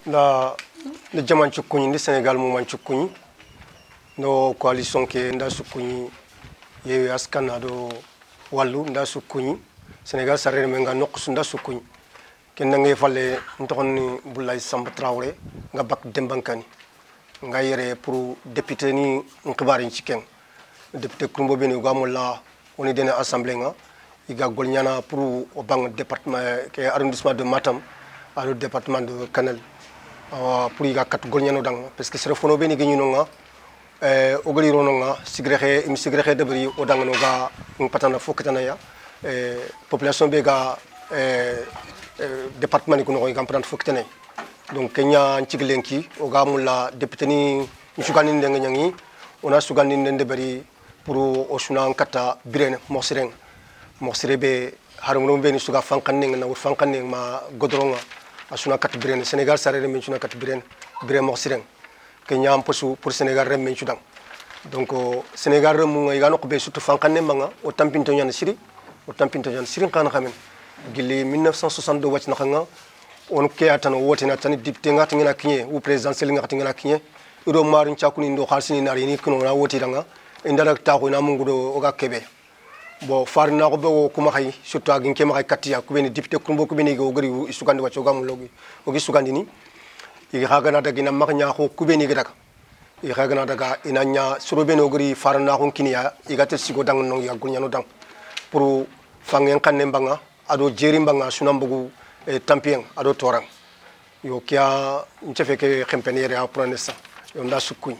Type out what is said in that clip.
La le jaman chukuni ni Sénégal mo man chukuni no coalition ke nda sukuni ye askana do wallu nda sukuni Sénégal sarere menga nokku nda sukuni ken ngay falé ntokoni Boulaye Samba Traoré nga bak dembankani nga yéré pour député ni nkibar ci ken député Koumbo beni gamola oni dena assemblée nga iga golnyana pour au bang département ke arrondissement de Matam à le département de Kanel pour iga kat golnyano dang parce que sere fono beni genu nga ogoli rono nga sigrexe im sigrexe debri o dang no ga patana fokatana ya population be ga département ni ko no ga patana fokatana donc kenya ncigilenki o ga mulla député ni sugani ndenga nyangi ona sugani ndende bari pour o suna kata birene moxire be harungo be ni suga fankanne na wur fankanne ma godronga asuna kat birene Sénégal sarere men suna kat birene moxire kenya am posu pour Sénégal rem men sudang donc Sénégal rem mu ngai gano ko be surtout fankanne manga o tampinto nyana siri kana xamen gili 1962 wacc na nga on ke atano wote na tani député ngati ngana kinye ou présidentiel ngati ngana kinye ido marin chakuni ndo khalsini nari ni kuno na woti danga indara ta ko na mungudo oga kebe bo farna ko be kuma khay surtout agin ke makay katiya ko beni député kumbo ko beni go gari isugandi wacco gamu logi o gi sugandi ni yi xagana daga na maknya ko ku beni ga daga yi xagana daga inanya suro beni o gari farna ko kiniya igate sigo dang no ya gulnyano dang pour fangen kanne mbanga ado jeri mbanga sunambugu tampien ado torang yo kia nchefeke khempeniere a pronessa yo nda sukuny.